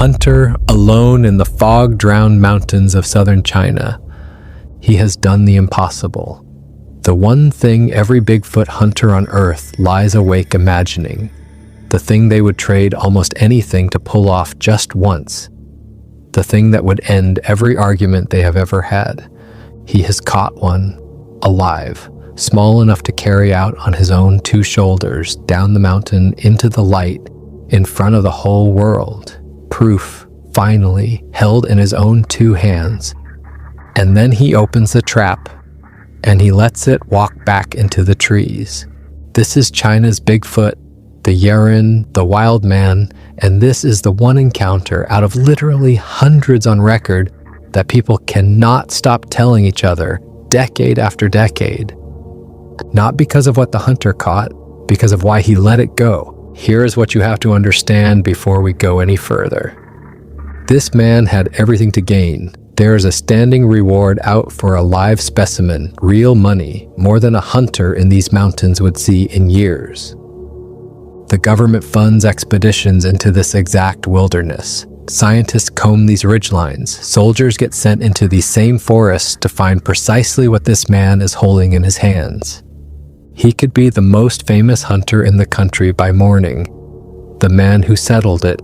hunter alone in the fog-drowned mountains of southern China. He has done the impossible. The one thing every Bigfoot hunter on Earth lies awake imagining. The thing they would trade almost anything to pull off just once. The thing that would end every argument they have ever had. He has caught one, alive, small enough to carry out on his own two shoulders, down the mountain into the light, in front of the whole world. Proof, finally, held in his own two hands. And then he opens the trap, and he lets it walk back into the trees. This is China's Bigfoot, the Yeren, the wild man, and this is the one encounter out of literally hundreds on record that people cannot stop telling each other decade after decade. Not because of what the hunter caught, because of why he let it go. Here is what you have to understand before we go any further. This man had everything to gain. There is a standing reward out for a live specimen, real money, more than a hunter in these mountains would see in years. The government funds expeditions into this exact wilderness. Scientists comb these ridgelines. Soldiers get sent into these same forests to find precisely what this man is holding in his hands. He could be the most famous hunter in the country by morning, the man who settled it,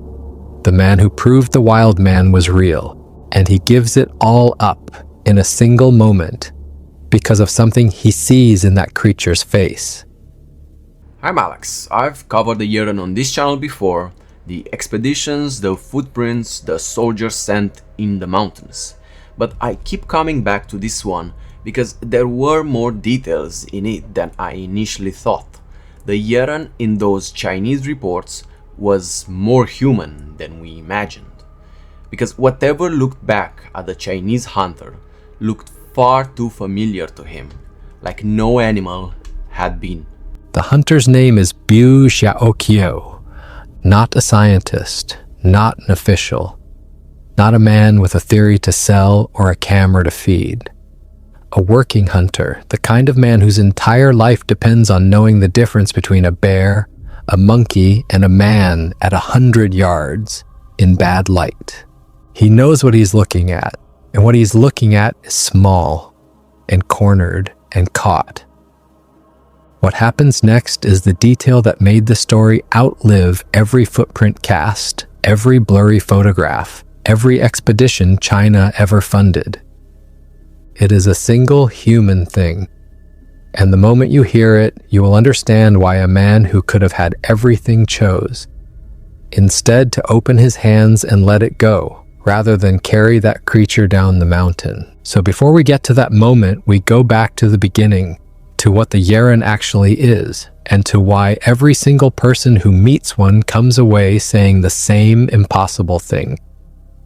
the man who proved the wild man was real, and he gives it all up in a single moment because of something he sees in that creature's face. I'm Alex. I've covered the Yeren on this channel before, the expeditions, the footprints, the soldiers sent in the mountains. But I keep coming back to this one because there were more details in it than I initially thought. The Yeren in those Chinese reports was more human than we imagined. Because whatever looked back at the Chinese hunter looked far too familiar to him, like no animal had been. The hunter's name is Bu Xiaoqiu, not a scientist, not an official, not a man with a theory to sell or a camera to feed. A working hunter, the kind of man whose entire life depends on knowing the difference between a bear, a monkey, and a man at 100 yards in bad light. He knows what he's looking at, and what he's looking at is small and cornered and caught. What happens next is the detail that made the story outlive every footprint cast, every blurry photograph, every expedition China ever funded. It is a single human thing, and the moment you hear it, you will understand why a man who could have had everything chose, instead to open his hands and let it go, rather than carry that creature down the mountain. So before we get to that moment, we go back to the beginning, to what the Yeren actually is, and to why every single person who meets one comes away saying the same impossible thing.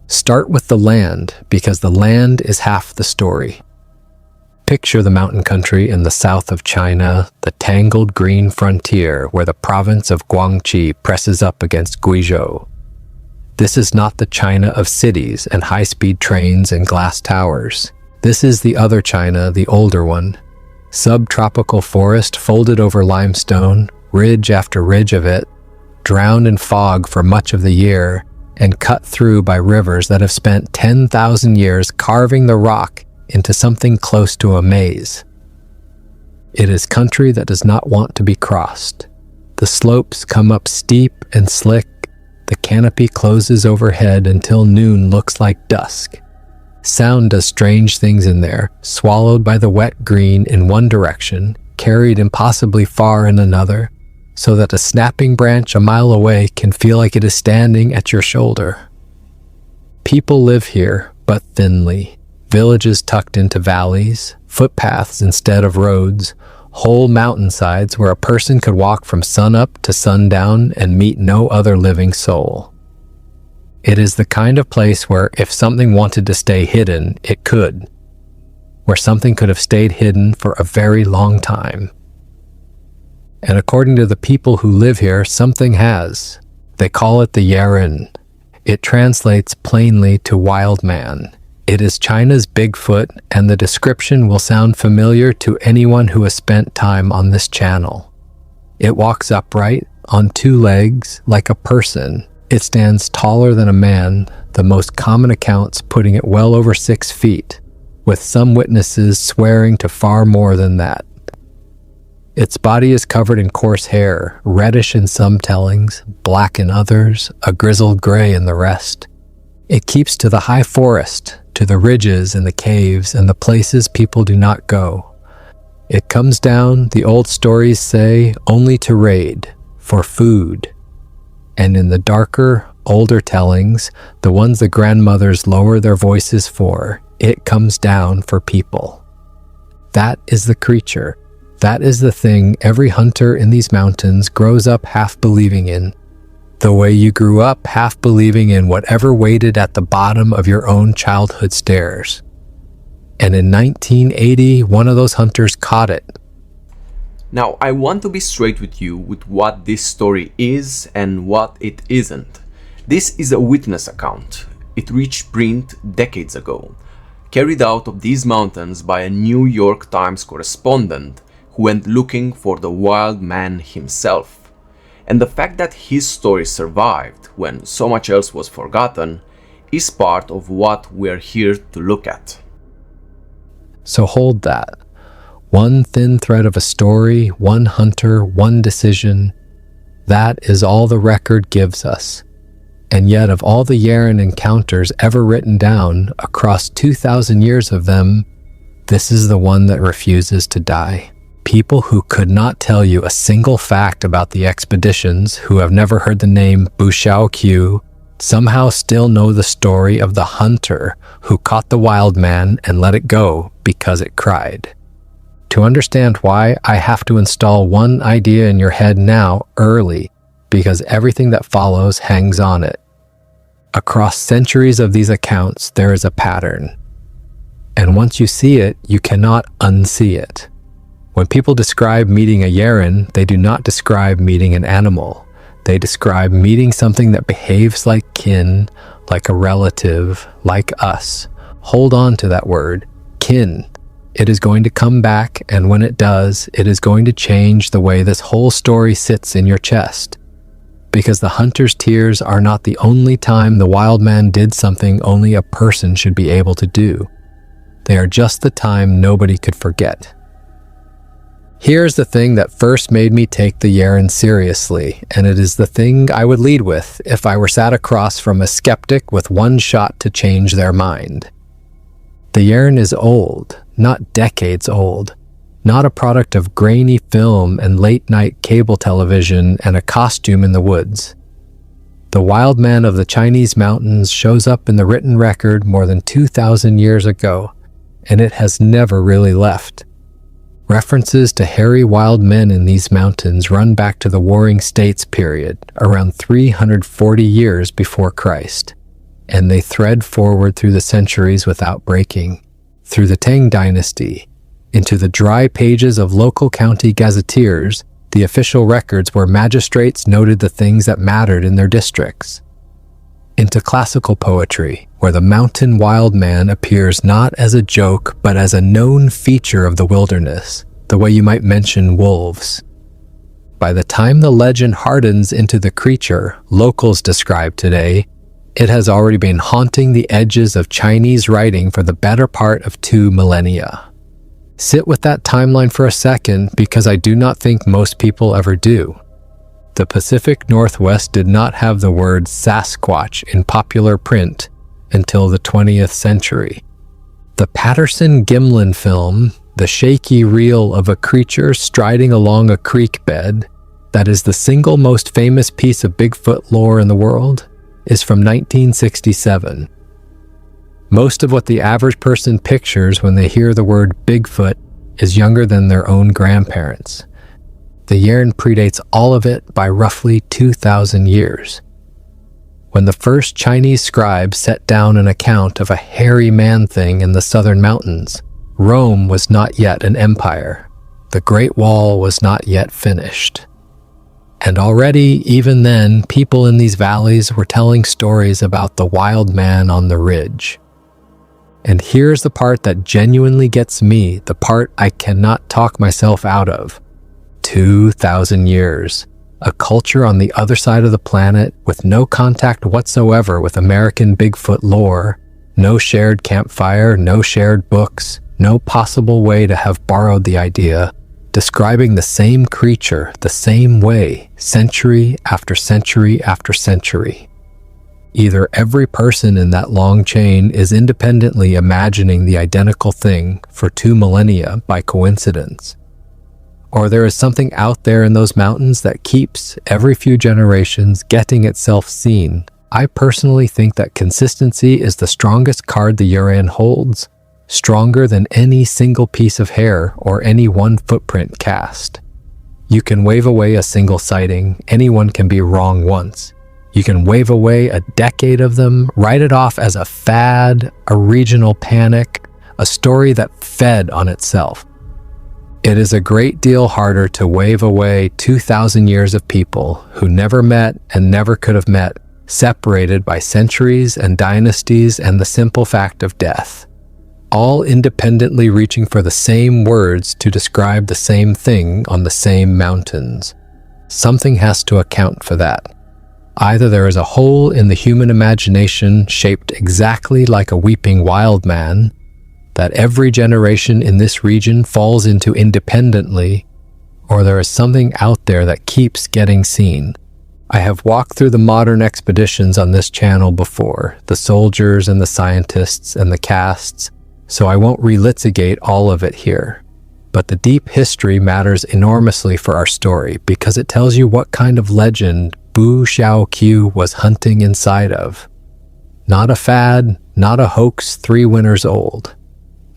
Start with the land, because the land is half the story. Picture the mountain country in the south of China, the tangled green frontier where the province of Guangxi presses up against Guizhou. This is not the China of cities and high-speed trains and glass towers. This is the other China, the older one. Subtropical forest folded over limestone, ridge after ridge of it, drowned in fog for much of the year, and cut through by rivers that have spent 10,000 years carving the rock into something close to a maze. It is country that does not want to be crossed. The slopes come up steep and slick, the canopy closes overhead until noon looks like dusk. Sound does strange things in there, swallowed by the wet green in one direction, carried impossibly far in another, so that a snapping branch a mile away can feel like it is standing at your shoulder. People live here, but thinly. Villages tucked into valleys, footpaths instead of roads, whole mountainsides where a person could walk from sunup to sundown and meet no other living soul. It is the kind of place where if something wanted to stay hidden, it could. Where something could have stayed hidden for a very long time. And according to the people who live here, something has. They call it the Yeren. It translates plainly to wild man. It is China's Bigfoot, and the description will sound familiar to anyone who has spent time on this channel. It walks upright, on two legs, like a person. It stands taller than a man, the most common accounts putting it well over 6 feet, with some witnesses swearing to far more than that. Its body is covered in coarse hair, reddish in some tellings, black in others, a grizzled gray in the rest. It keeps to the high forest, to the ridges and the caves and the places people do not go. It comes down, the old stories say, only to raid, for food. And in the darker, older tellings, the ones the grandmothers lower their voices for, it comes down for people. That is the creature. That is the thing every hunter in these mountains grows up half believing in. The way you grew up half believing in whatever waited at the bottom of your own childhood stairs. And in 1980, one of those hunters caught it. Now, I want to be straight with you with what this story is and what it isn't. This is a witness account. It reached print decades ago, carried out of these mountains by a New York Times correspondent who went looking for the wild man himself. And the fact that his story survived when so much else was forgotten is part of what we're here to look at. So hold that. One thin thread of a story, one hunter, one decision. That is all the record gives us. And yet of all the Yeren encounters ever written down, across 2,000 years of them, this is the one that refuses to die. People who could not tell you a single fact about the expeditions, who have never heard the name Xiaoqiu, somehow still know the story of the hunter who caught the wild man and let it go because it cried. To understand why, I have to install one idea in your head now, early, because everything that follows hangs on it. Across centuries of these accounts, there is a pattern. And once you see it, you cannot unsee it. When people describe meeting a Yeren, they do not describe meeting an animal. They describe meeting something that behaves like kin, like a relative, like us. Hold on to that word, kin. It is going to come back, and when it does, it is going to change the way this whole story sits in your chest. Because the hunter's tears are not the only time the wild man did something only a person should be able to do. They are just the time nobody could forget. Here's the thing that first made me take the Yeren seriously, and it is the thing I would lead with if I were sat across from a skeptic with one shot to change their mind. The Yeren is old, not decades old, not a product of grainy film and late-night cable television and a costume in the woods. The wild man of the Chinese mountains shows up in the written record more than 2,000 years ago, and it has never really left. References to hairy wild men in these mountains run back to the Warring States period, around 340 years before Christ, and they thread forward through the centuries without breaking, through the Tang dynasty, into the dry pages of local county gazetteers, the official records where magistrates noted the things that mattered in their districts, into classical poetry, where the mountain wild man appears not as a joke, but as a known feature of the wilderness, the way you might mention wolves. By the time the legend hardens into the creature locals describe today, it has already been haunting the edges of Chinese writing for the better part of 2 millennia. Sit with that timeline for a second, because I do not think most people ever do. The Pacific Northwest did not have the word Sasquatch in popular print until the 20th century. The Patterson-Gimlin film, the shaky reel of a creature striding along a creek bed, that is the single most famous piece of Bigfoot lore in the world, is from 1967. Most of what the average person pictures when they hear the word Bigfoot is younger than their own grandparents. The Yeren predates all of it by roughly 2,000 years. When the first Chinese scribe set down an account of a hairy man-thing in the southern mountains, Rome was not yet an empire. The Great Wall was not yet finished. And already, even then, people in these valleys were telling stories about the wild man on the ridge. And here's the part that genuinely gets me, the part I cannot talk myself out of. 2,000 years. a culture on the other side of the planet with no contact whatsoever with American Bigfoot lore, no shared campfire, no shared books, no possible way to have borrowed the idea, describing the same creature the same way, century after century after century. Either every person in that long chain is independently imagining the identical thing for 2 millennia by coincidence, or there is something out there in those mountains that keeps, every few generations, getting itself seen. I personally think that consistency is the strongest card the Yeren holds, stronger than any single piece of hair or any one footprint cast. You can wave away a single sighting, anyone can be wrong once. You can wave away a decade of them, write it off as a fad, a regional panic, a story that fed on itself. It is a great deal harder to wave away 2,000 years of people who never met and never could have met, separated by centuries and dynasties and the simple fact of death, all independently reaching for the same words to describe the same thing on the same mountains. Something has to account for that. Either there is a hole in the human imagination shaped exactly like a weeping wild man that every generation in this region falls into independently, or there is something out there that keeps getting seen. I have walked through the modern expeditions on this channel before, the soldiers and the scientists and the casts, so I won't relitigate all of it here. But the deep history matters enormously for our story because it tells you what kind of legend Bu Xiaoqiu was hunting inside of. Not a fad, not a hoax 3 winters old.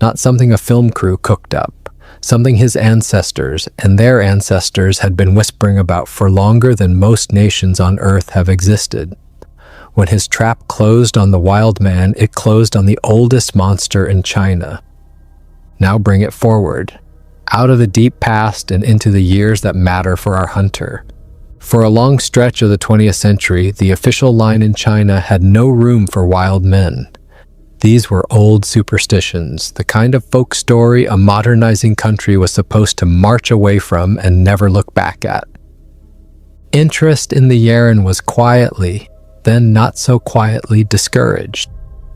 Not something a film crew cooked up. Something his ancestors and their ancestors had been whispering about for longer than most nations on Earth have existed. When his trap closed on the wild man, it closed on the oldest monster in China. Now bring it forward, out of the deep past and into the years that matter for our hunter. For a long stretch of the 20th century, the official line in China had no room for wild men. These were old superstitions, the kind of folk story a modernizing country was supposed to march away from and never look back at. Interest in the Yeren was quietly, then not so quietly, discouraged.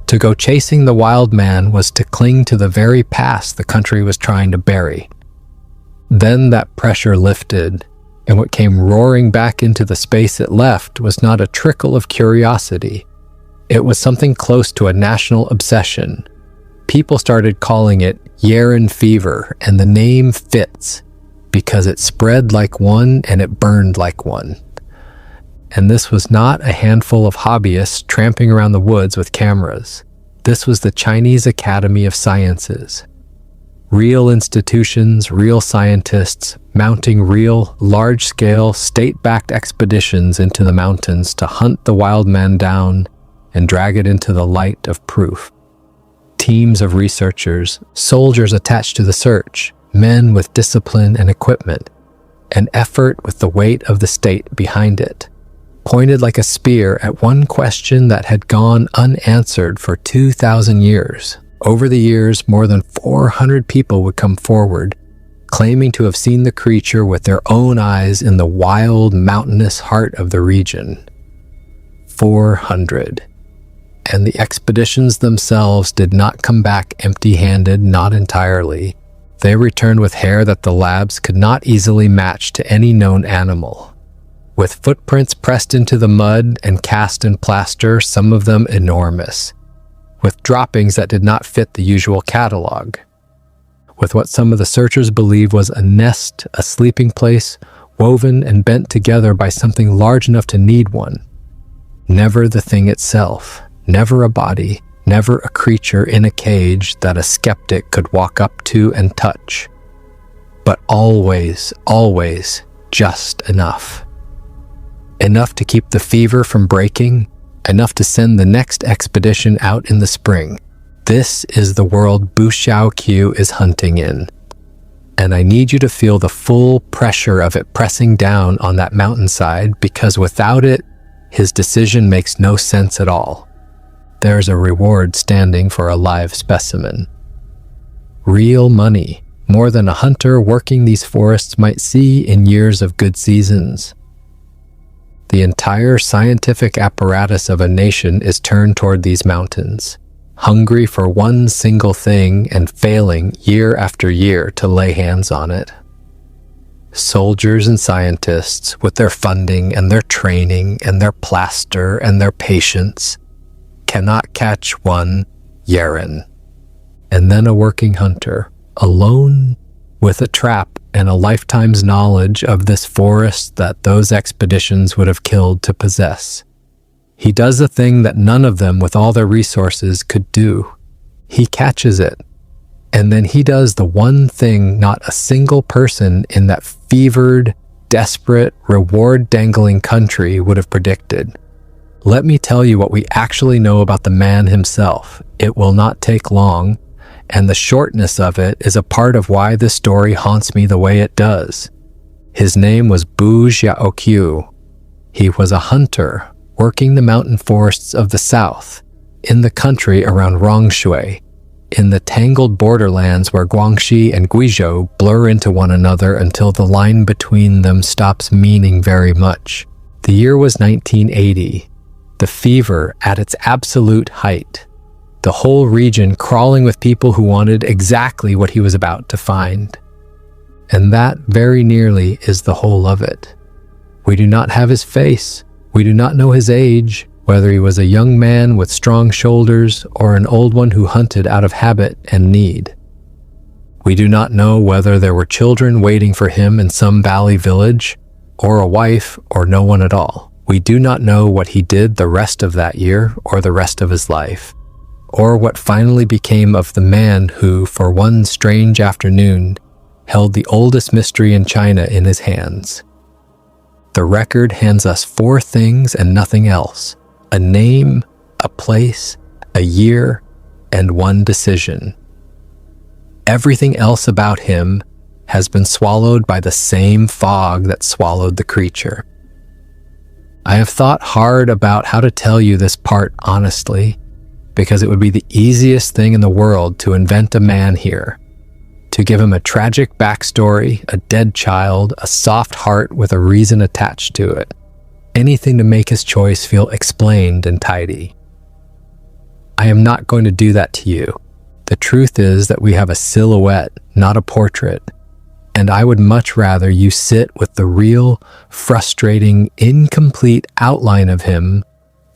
To go chasing the wild man was to cling to the very past the country was trying to bury. Then that pressure lifted, and what came roaring back into the space it left was not a trickle of curiosity. It was something close to a national obsession. People started calling it Yeren fever, and the name fits, because it spread like one and it burned like one. And this was not a handful of hobbyists tramping around the woods with cameras. This was the Chinese Academy of Sciences. Real institutions, real scientists, mounting real, large-scale, state-backed expeditions into the mountains to hunt the wild man down and drag it into the light of proof. Teams of researchers, soldiers attached to the search, men with discipline and equipment, an effort with the weight of the state behind it, pointed like a spear at one question that had gone unanswered for 2,000 years. Over the years, more than 400 people would come forward, claiming to have seen the creature with their own eyes in the wild, mountainous heart of the region. 400. And the expeditions themselves did not come back empty-handed, not entirely. They returned with hair that the labs could not easily match to any known animal. With footprints pressed into the mud and cast in plaster, some of them enormous. With droppings that did not fit the usual catalog. With what some of the searchers believed was a nest, a sleeping place, woven and bent together by something large enough to need one. Never the thing itself, never a body, never a creature in a cage that a skeptic could walk up to and touch. But always, always just enough. Enough to keep the fever from breaking, enough to send the next expedition out in the spring. This is the world Bu Xiaoqiu is hunting in. And I need you to feel the full pressure of it pressing down on that mountainside, because without it, his decision makes no sense at all. There's a reward standing for a live specimen. Real money, more than a hunter working these forests might see in years of good seasons. The entire scientific apparatus of a nation is turned toward these mountains, hungry for one single thing and failing year after year to lay hands on it. Soldiers and scientists, with their funding and their training and their plaster and their patience, cannot catch one Yeren. And then a working hunter, alone with a trap and a lifetime's knowledge of this forest that those expeditions would have killed to possess. He does a thing that none of them with all their resources could do. He catches it. And then he does the one thing not a single person in that fevered, desperate, reward-dangling country would have predicted. Let me tell you what we actually know about the man himself. It will not take long, and the shortness of it is a part of why this story haunts me the way it does. His name was Bu Xiaoqiu. He was a hunter working the mountain forests of the south, in the country around Rongshui, in the tangled borderlands where Guangxi and Guizhou blur into one another until the line between them stops meaning very much. The year was 1980, the fever at its absolute height, the whole region crawling with people who wanted exactly what he was about to find. And that very nearly is the whole of it. We do not have his face. We do not know his age, whether he was a young man with strong shoulders or an old one who hunted out of habit and need. We do not know whether there were children waiting for him in some valley village, or a wife, or no one at all. We do not know what he did the rest of that year or the rest of his life, or what finally became of the man who, for one strange afternoon, held the oldest mystery in China in his hands. The record hands us 4 things and nothing else: a name, a place, a year, and one decision. Everything else about him has been swallowed by the same fog that swallowed the creature. I have thought hard about how to tell you this part honestly, because it would be the easiest thing in the world to invent a man here, to give him a tragic backstory, a dead child, a soft heart with a reason attached to it. Anything to make his choice feel explained and tidy. I am not going to do that to you. The truth is that we have a silhouette, not a portrait, and I would much rather you sit with the real, frustrating, incomplete outline of him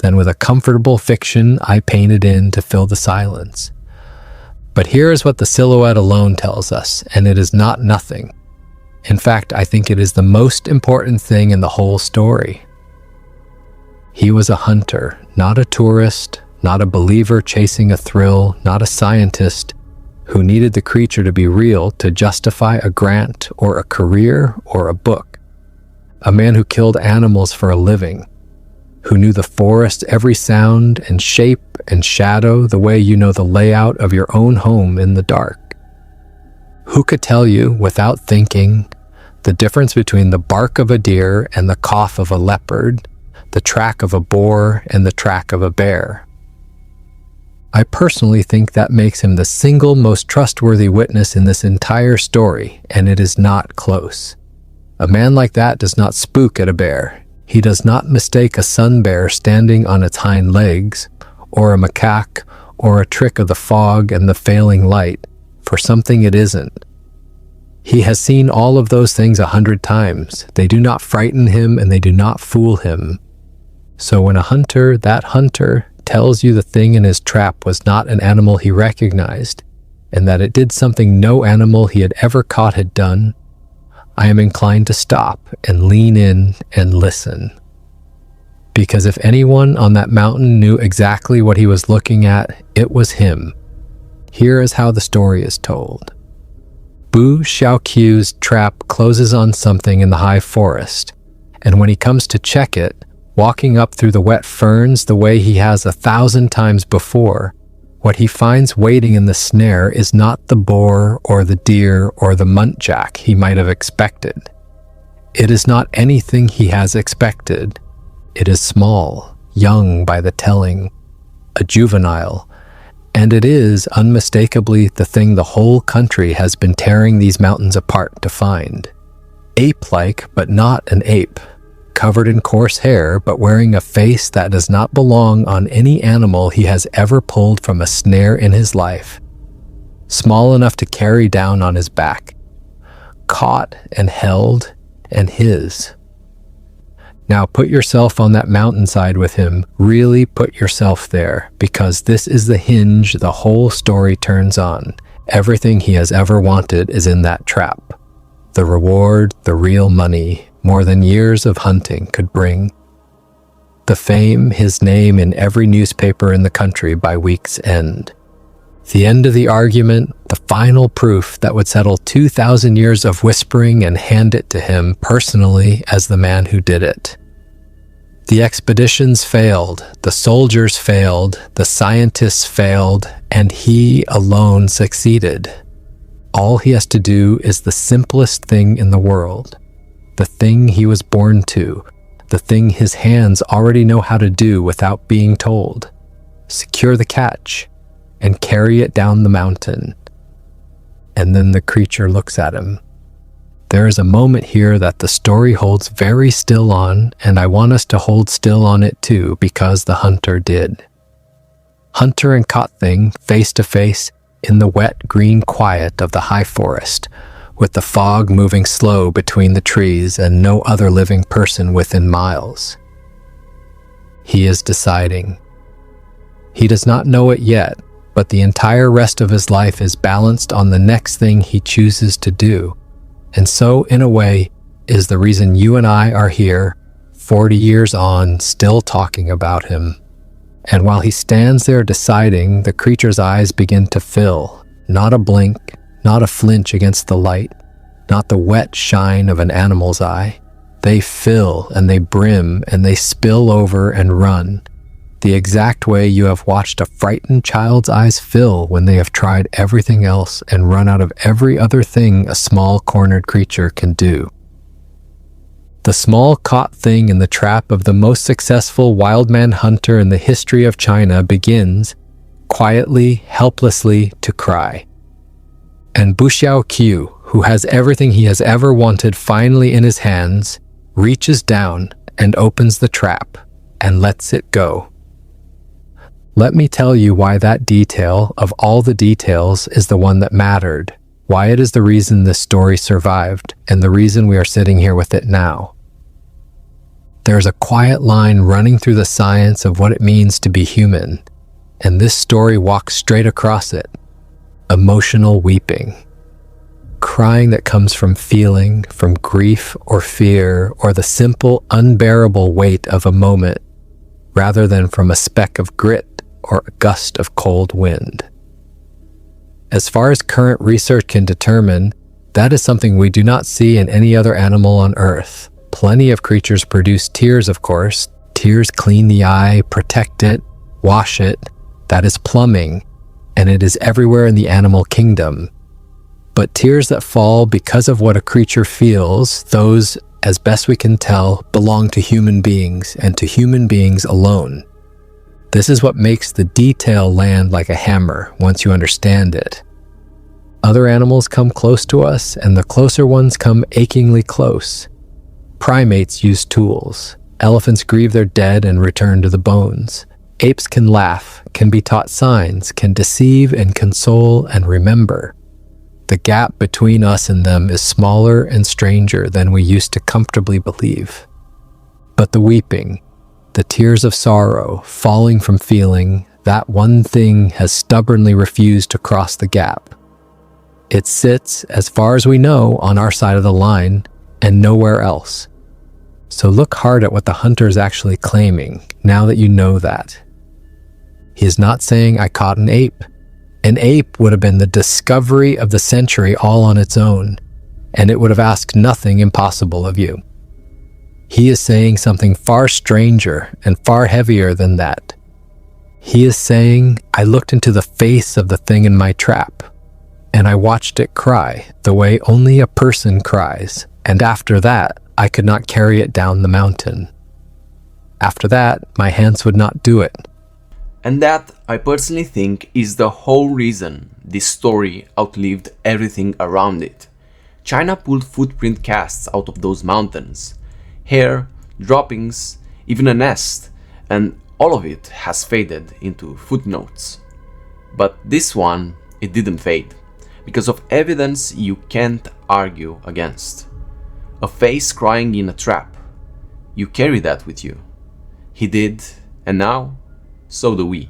than with a comfortable fiction I painted in to fill the silence. But here is what the silhouette alone tells us, and it is not nothing. In fact, I think it is the most important thing in the whole story. He was a hunter, not a tourist, not a believer chasing a thrill, not a scientist who needed the creature to be real to justify a grant or a career or a book. A man who killed animals for a living, who knew the forest, every sound and shape and shadow the way you know the layout of your own home in the dark. Who could tell you, without thinking, the difference between the bark of a deer and the cough of a leopard, the track of a boar and the track of a bear? I personally think that makes him the single most trustworthy witness in this entire story, and it is not close. A man like that does not spook at a bear. He does not mistake a sun bear standing on its hind legs, or a macaque, or a trick of the fog and the failing light, for something it isn't. He has seen all of those things 100 times. They do not frighten him and they do not fool him. So when a hunter, that hunter, tells you the thing in his trap was not an animal he recognized, and that it did something no animal he had ever caught had done, I am inclined to stop and lean in and listen. Because if anyone on that mountain knew exactly what he was looking at, it was him. Here is how the story is told. Bu Xiaoqiu's trap closes on something in the high forest, and when he comes to check it, walking up through the wet ferns the way he has 1,000 times before, what he finds waiting in the snare is not the boar or the deer or the muntjac he might have expected. It is not anything he has expected. It is small, young by the telling, a juvenile, and it is unmistakably the thing the whole country has been tearing these mountains apart to find. Ape-like, but not an ape. covered in coarse hair, but wearing a face that does not belong on any animal he has ever pulled from a snare in his life. Small enough to carry down on his back. Caught and held, and his. Now put yourself on that mountainside with him. Really put yourself there, because this is the hinge the whole story turns on. Everything he has ever wanted is in that trap. The reward, the real money, more than years of hunting could bring. The fame, his name in every newspaper in the country by week's end. The end of the argument, the final proof that would settle 2,000 years of whispering and hand it to him personally as the man who did it. The expeditions failed, the soldiers failed, the scientists failed, and he alone succeeded. All he has to do is the simplest thing in the world, the thing he was born to, the thing his hands already know how to do without being told. Secure the catch and carry it down the mountain. And then the creature looks at him. There is a moment here that the story holds very still on, and I want us to hold still on it too, because the hunter did. Hunter and caught thing, face to face, in the wet green quiet of the high forest, with the fog moving slow between the trees and no other living person within miles. He is deciding. He does not know it yet, but the entire rest of his life is balanced on the next thing he chooses to do. And so, in a way, is the reason you and I are here, 40 years on, still talking about him. And while he stands there deciding, the creature's eyes begin to fill. Not a blink, not a flinch against the light, not the wet shine of an animal's eye. They fill and they brim and they spill over and run. The exact way you have watched a frightened child's eyes fill when they have tried everything else and run out of every other thing a small cornered creature can do. The small caught thing in the trap of the most successful wild man hunter in the history of China begins, quietly, helplessly, to cry. And Bu Xiaoqiu, who has everything he has ever wanted finally in his hands, reaches down and opens the trap and lets it go. Let me tell you why that detail, of all the details, is the one that mattered, why it is the reason this story survived, and the reason we are sitting here with it now. There's a quiet line running through the science of what it means to be human, and this story walks straight across it. Emotional weeping. Crying that comes from feeling, from grief or fear, or the simple, unbearable weight of a moment, rather than from a speck of grit or a gust of cold wind. As far as current research can determine, that is something we do not see in any other animal on Earth. Plenty of creatures produce tears, of course. Tears clean the eye, protect it, wash it. That is plumbing, and it is everywhere in the animal kingdom. But tears that fall because of what a creature feels, those, as best we can tell, belong to human beings and to human beings alone. This is what makes the detail land like a hammer once you understand it. Other animals come close to us, and the closer ones come achingly close. Primates use tools. Elephants grieve their dead and return to the bones. Apes can laugh, can be taught signs, can deceive and console and remember. The gap between us and them is smaller and stranger than we used to comfortably believe. But the weeping, the tears of sorrow, falling from feeling, that one thing has stubbornly refused to cross the gap. It sits, as far as we know, on our side of the line and nowhere else. So look hard at what the hunter is actually claiming, now that you know that. He is not saying, I caught an ape. An ape would have been the discovery of the century all on its own, and it would have asked nothing impossible of you. He is saying something far stranger and far heavier than that. He is saying, I looked into the face of the thing in my trap, and I watched it cry the way only a person cries, and after that, I could not carry it down the mountain. After that, my hands would not do it. And that, I personally think, is the whole reason this story outlived everything around it. China pulled footprint casts out of those mountains. Hair, droppings, even a nest, and all of it has faded into footnotes. But this one, it didn't fade, because of evidence you can't argue against. A face crying in a trap. You carry that with you. He did, and now, so do we.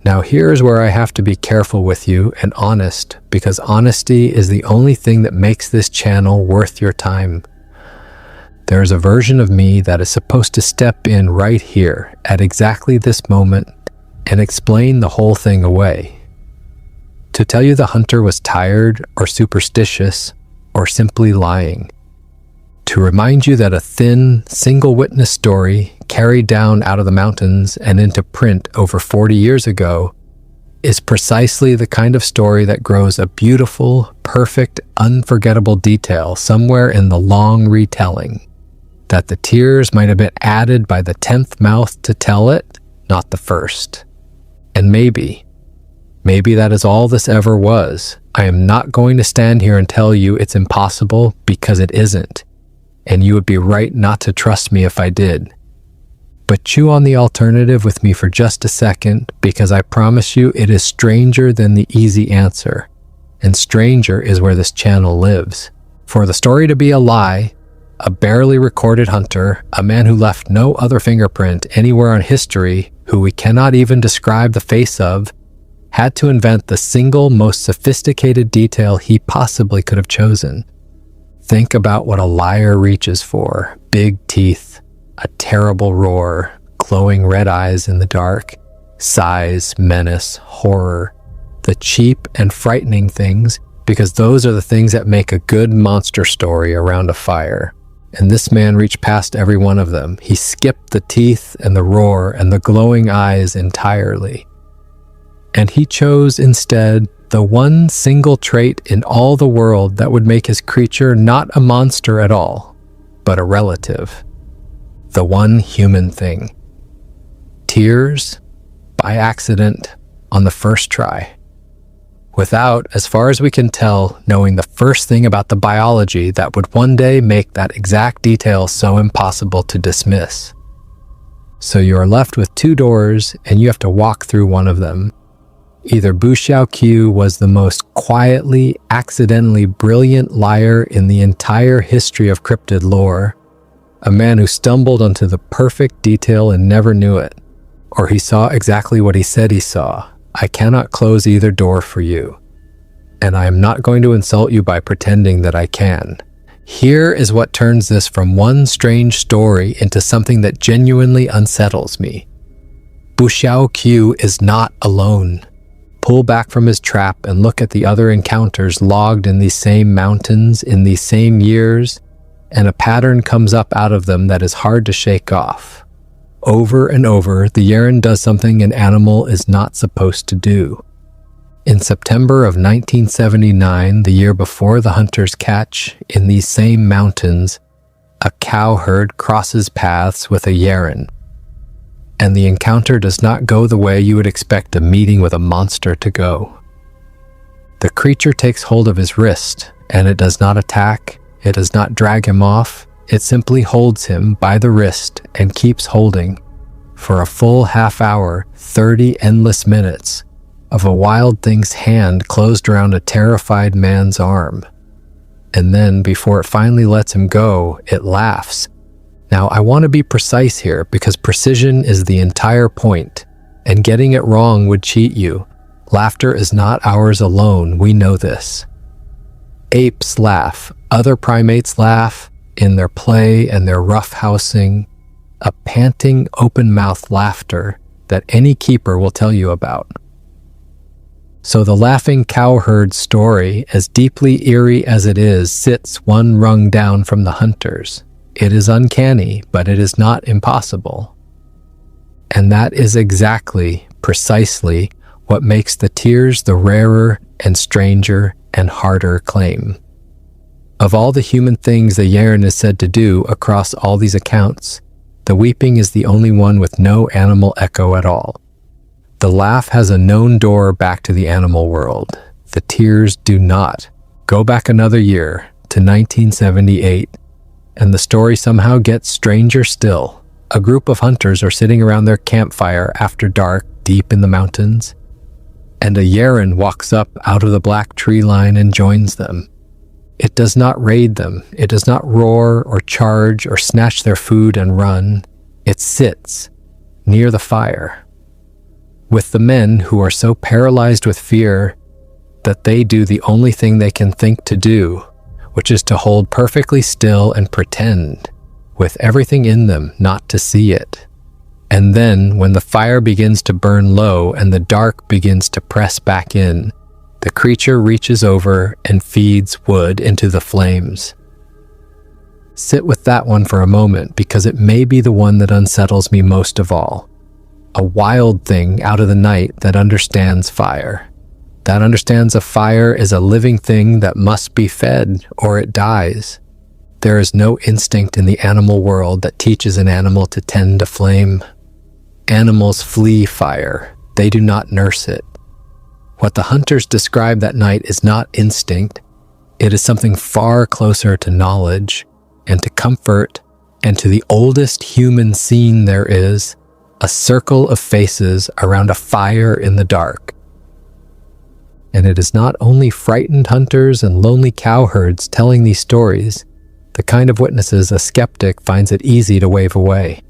Now here's where I have to be careful with you and honest, because honesty is the only thing that makes this channel worth your time. There is a version of me that is supposed to step in right here at exactly this moment and explain the whole thing away. To tell you the hunter was tired or superstitious or simply lying. To remind you that a thin, single witness story carried down out of the mountains and into print over 40 years ago is precisely the kind of story that grows a beautiful, perfect, unforgettable detail somewhere in the long retelling. That the tears might have been added by the 10th mouth to tell it, not the first. And maybe that is all this ever was. I am not going to stand here and tell you it's impossible, because it isn't. And you would be right not to trust me if I did. But chew on the alternative with me for just a second, because I promise you it is stranger than the easy answer. And stranger is where this channel lives. For the story to be a lie, a barely recorded hunter, a man who left no other fingerprint anywhere in history, who we cannot even describe the face of, had to invent the single most sophisticated detail he possibly could have chosen. Think about what a liar reaches for: big teeth, a terrible roar, glowing red eyes in the dark, size, menace, horror, the cheap and frightening things, because those are the things that make a good monster story around a fire. And this man reached past every one of them. He skipped the teeth and the roar and the glowing eyes entirely. And he chose instead the one single trait in all the world that would make his creature not a monster at all, but a relative. The one human thing. Tears, by accident, on the first try. Without, as far as we can tell, knowing the first thing about the biology that would one day make that exact detail so impossible to dismiss. So you are left with two doors, and you have to walk through one of them. Either Bu Xiaoqiu was the most quietly, accidentally brilliant liar in the entire history of cryptid lore, a man who stumbled onto the perfect detail and never knew it, or he saw exactly what he said he saw. I cannot close either door for you, and I am not going to insult you by pretending that I can. Here is what turns this from one strange story into something that genuinely unsettles me. Bu Xiaoqiu is not alone. Pull back from his trap and look at the other encounters logged in these same mountains in these same years, and a pattern comes up out of them that is hard to shake off. Over and over, the Yeren does something an animal is not supposed to do. In September of 1979, the year before the hunter's catch, in these same mountains, a cow herd crosses paths with a Yeren. And the encounter does not go the way you would expect a meeting with a monster to go. The creature takes hold of his wrist, and it does not attack, it does not drag him off, it simply holds him by the wrist and keeps holding for a full half hour, 30 endless minutes, of a wild thing's hand closed around a terrified man's arm. And then, before it finally lets him go, it laughs. Now, I want to be precise here, because precision is the entire point, and getting it wrong would cheat you. Laughter is not ours alone, we know this. Apes laugh, other primates laugh, in their play and their roughhousing, a panting, open-mouthed laughter that any keeper will tell you about. So the laughing cowherd story, as deeply eerie as it is, sits one rung down from the hunters. It is uncanny, but it is not impossible. And that is exactly, precisely, what makes the tears the rarer and stranger and harder claim. Of all the human things the Yeren is said to do across all these accounts, the weeping is the only one with no animal echo at all. The laugh has a known door back to the animal world. The tears do not. Go back another year, to 1978. And the story somehow gets stranger still. A group of hunters are sitting around their campfire after dark, deep in the mountains. And a Yeren walks up out of the black tree line and joins them. It does not raid them. It does not roar or charge or snatch their food and run. It sits near the fire with the men who are so paralyzed with fear that they do the only thing they can think to do, which is to hold perfectly still and pretend, with everything in them, not to see it. And then, when the fire begins to burn low and the dark begins to press back in, the creature reaches over and feeds wood into the flames. Sit with that one for a moment, because it may be the one that unsettles me most of all. A wild thing out of the night that understands fire. That understands a fire is a living thing that must be fed or it dies. There is no instinct in the animal world that teaches an animal to tend a flame. Animals flee fire. They do not nurse it. What the hunters described that night is not instinct. It is something far closer to knowledge and to comfort and to the oldest human scene there is, a circle of faces around a fire in the dark. And it is not only frightened hunters and lonely cowherds telling these stories, the kind of witnesses a skeptic finds it easy to wave away.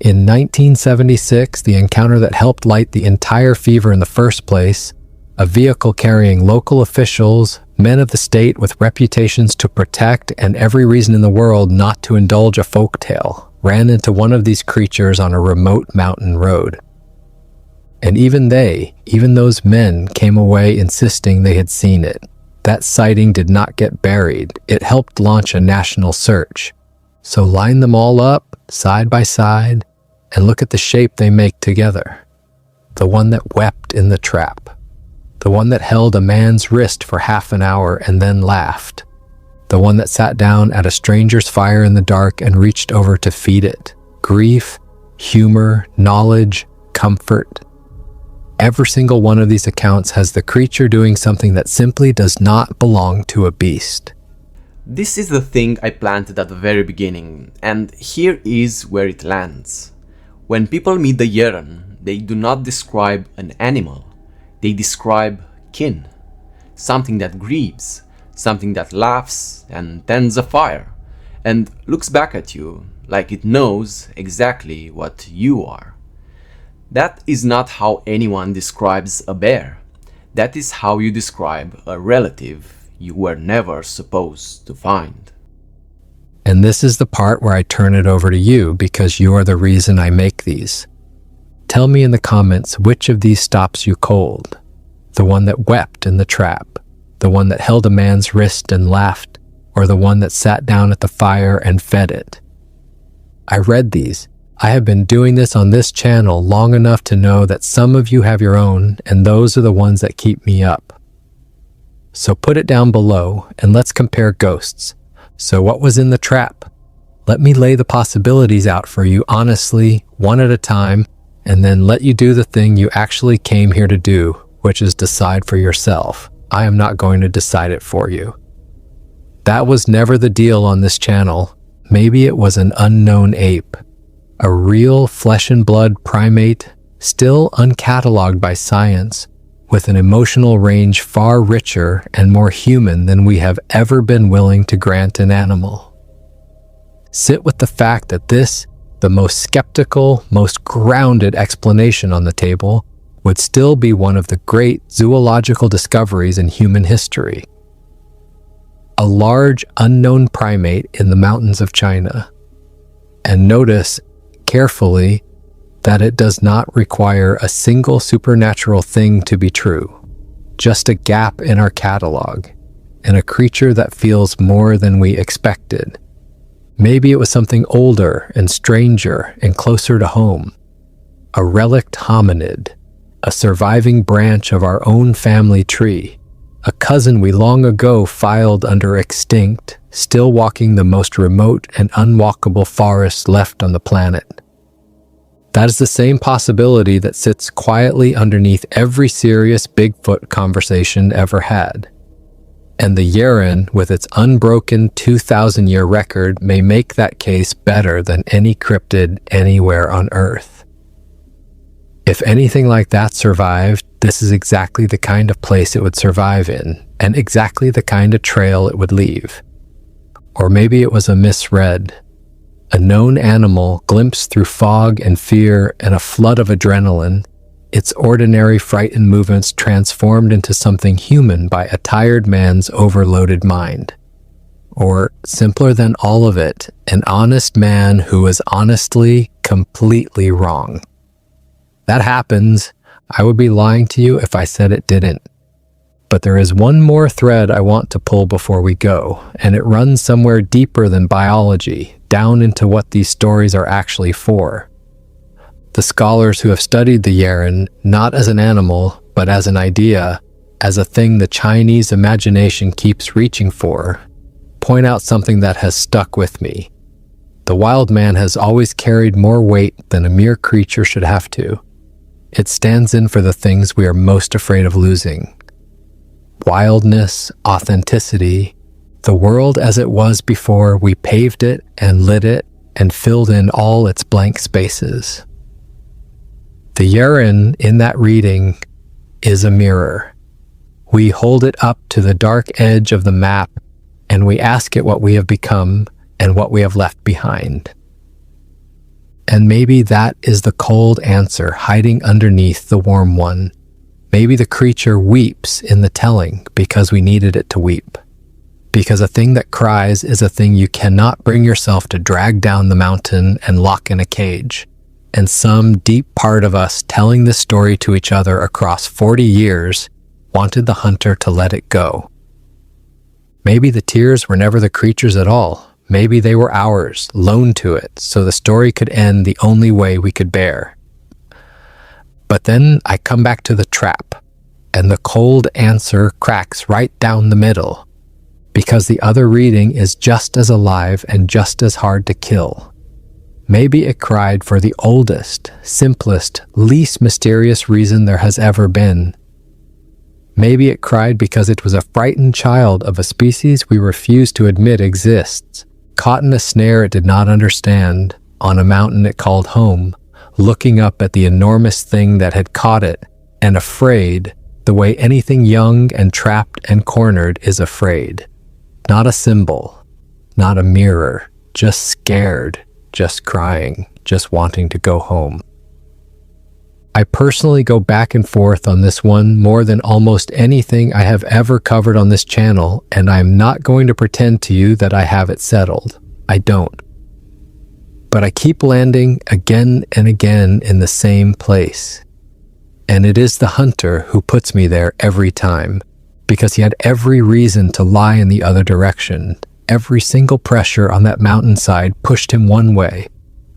In 1976, the encounter that helped light the entire fever in the first place, a vehicle carrying local officials, men of the state with reputations to protect and every reason in the world not to indulge a folktale, ran into one of these creatures on a remote mountain road. And even those men came away insisting they had seen it. That sighting did not get buried. It helped launch a national search. So line them all up, side by side, and look at the shape they make together. The one that wept in the trap. The one that held a man's wrist for half an hour and then laughed. The one that sat down at a stranger's fire in the dark and reached over to feed it. Grief, humor, knowledge, comfort. Every single one of these accounts has the creature doing something that simply does not belong to a beast. This is the thing I planted at the very beginning, and here is where it lands. When people meet the Yeren, they do not describe an animal. They describe kin. Something that grieves, something that laughs and tends a fire, and looks back at you like it knows exactly what you are. That is not how anyone describes a bear. That is how you describe a relative you were never supposed to find. And this is the part where I turn it over to you, because you are the reason I make these. Tell me in the comments which of these stops you cold. The one that wept in the trap, the one that held a man's wrist and laughed, or the one that sat down at the fire and fed it. I read these. I have been doing this on this channel long enough to know that some of you have your own, and those are the ones that keep me up. So put it down below, and let's compare ghosts. So what was in the trap? Let me lay the possibilities out for you honestly, one at a time, and then let you do the thing you actually came here to do, which is decide for yourself. I am not going to decide it for you. That was never the deal on this channel. Maybe it was an unknown ape. A real flesh and blood primate, still uncatalogued by science, with an emotional range far richer and more human than we have ever been willing to grant an animal. Sit with the fact that this, the most skeptical, most grounded explanation on the table, would still be one of the great zoological discoveries in human history. A large unknown primate in the mountains of China. And notice carefully that it does not require a single supernatural thing to be true, just a gap in our catalog, and a creature that feels more than we expected. Maybe it was something older and stranger and closer to home, a relict hominid, a surviving branch of our own family tree, a cousin we long ago filed under extinct, still walking the most remote and unwalkable forest left on the planet. That is the same possibility that sits quietly underneath every serious Bigfoot conversation ever had. And the Yeren, with its unbroken 2,000-year record, may make that case better than any cryptid anywhere on Earth. If anything like that survived, this is exactly the kind of place it would survive in, and exactly the kind of trail it would leave. Or maybe it was a misread. A known animal glimpsed through fog and fear and a flood of adrenaline, its ordinary frightened movements transformed into something human by a tired man's overloaded mind. Or, simpler than all of it, an honest man who was honestly, completely wrong. That happens. I would be lying to you if I said it didn't. But there is one more thread I want to pull before we go, and it runs somewhere deeper than biology, down into what these stories are actually for. The scholars who have studied the Yeren, not as an animal, but as an idea, as a thing the Chinese imagination keeps reaching for, point out something that has stuck with me. The wild man has always carried more weight than a mere creature should have to. It stands in for the things we are most afraid of losing. Wildness, authenticity, the world as it was before we paved it and lit it and filled in all its blank spaces. The Yeren in that reading is a mirror. We hold it up to the dark edge of the map and we ask it what we have become and what we have left behind. And maybe that is the cold answer hiding underneath the warm one. Maybe the creature weeps in the telling because we needed it to weep. Because a thing that cries is a thing you cannot bring yourself to drag down the mountain and lock in a cage. And some deep part of us telling this story to each other across 40 years wanted the hunter to let it go. Maybe the tears were never the creature's at all. Maybe they were ours, loaned to it, so the story could end the only way we could bear. But then I come back to the trap, and the cold answer cracks right down the middle, because the other reading is just as alive and just as hard to kill. Maybe it cried for the oldest, simplest, least mysterious reason there has ever been. Maybe it cried because it was a frightened child of a species we refuse to admit exists, caught in a snare it did not understand, on a mountain it called home, looking up at the enormous thing that had caught it, and afraid, the way anything young and trapped and cornered is afraid. Not a symbol, not a mirror, just scared, just crying, just wanting to go home. I personally go back and forth on this one more than almost anything I have ever covered on this channel, and I am not going to pretend to you that I have it settled. I don't. But I keep landing again and again in the same place. And it is the hunter who puts me there every time, because he had every reason to lie in the other direction. Every single pressure on that mountainside pushed him one way,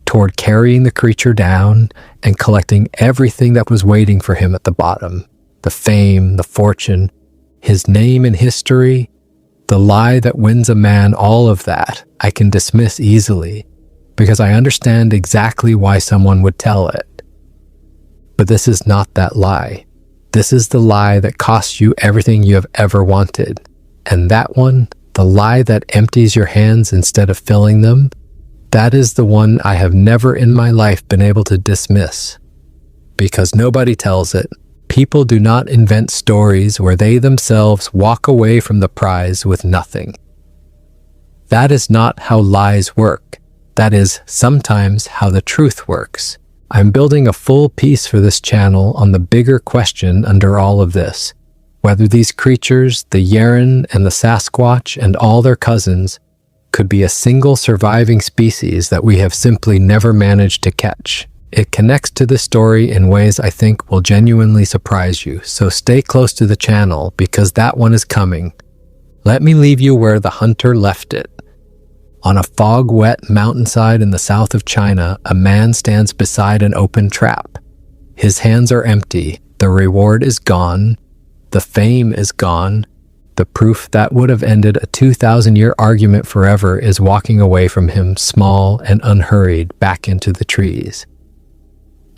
toward carrying the creature down and collecting everything that was waiting for him at the bottom. The fame, the fortune, his name in history, the lie that wins a man, all of that I can dismiss easily, because I understand exactly why someone would tell it. But this is not that lie. This is the lie that costs you everything you have ever wanted. And that one, the lie that empties your hands instead of filling them, that is the one I have never in my life been able to dismiss. Because nobody tells it. People do not invent stories where they themselves walk away from the prize with nothing. That is not how lies work. That is sometimes how the truth works. I'm building a full piece for this channel on the bigger question under all of this. Whether these creatures, the Yeren and the Sasquatch and all their cousins, could be a single surviving species that we have simply never managed to catch. It connects to this story in ways I think will genuinely surprise you, so stay close to the channel because that one is coming. Let me leave you where the hunter left it. On a fog-wet mountainside in the south of China, a man stands beside an open trap. His hands are empty, the reward is gone, the fame is gone. The proof that would have ended a 2,000-year argument forever is walking away from him, small and unhurried, back into the trees.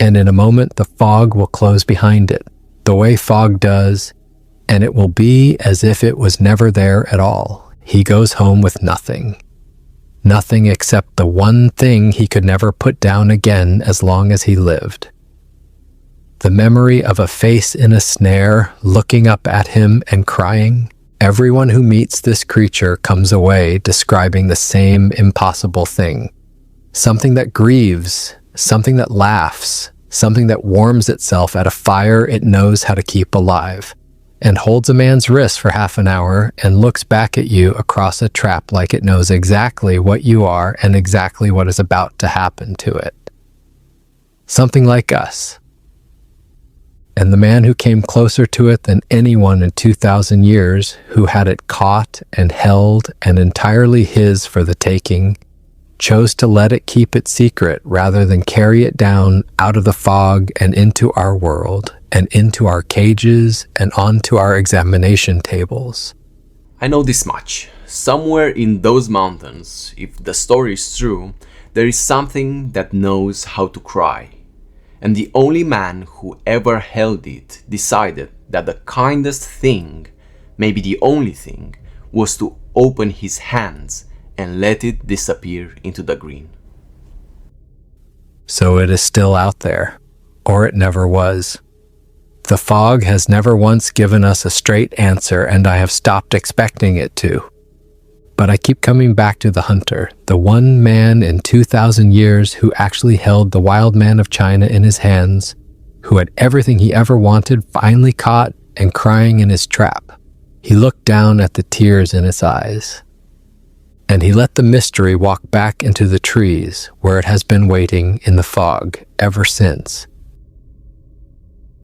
And in a moment, the fog will close behind it, the way fog does, and it will be as if it was never there at all. He goes home with nothing. Nothing except the one thing he could never put down again as long as he lived. The memory of a face in a snare looking up at him and crying. Everyone who meets this creature comes away describing the same impossible thing. Something that grieves, something that laughs, something that warms itself at a fire it knows how to keep alive, and holds a man's wrist for half an hour and looks back at you across a trap like it knows exactly what you are and exactly what is about to happen to it. Something like us. And the man who came closer to it than anyone in 2,000 years, who had it caught and held and entirely his for the taking, chose to let it keep it secret rather than carry it down out of the fog and into our world, and into our cages and onto our examination tables. I know this much. Somewhere in those mountains, if the story is true, there is something that knows how to cry. And the only man who ever held it decided that the kindest thing, maybe the only thing, was to open his hands and let it disappear into the green. So it is still out there, or it never was. The fog has never once given us a straight answer, and I have stopped expecting it to. But I keep coming back to the hunter, the one man in 2,000 years who actually held the wild man of China in his hands, who had everything he ever wanted finally caught and crying in his trap. He looked down at the tears in his eyes, and he let the mystery walk back into the trees where it has been waiting in the fog ever since.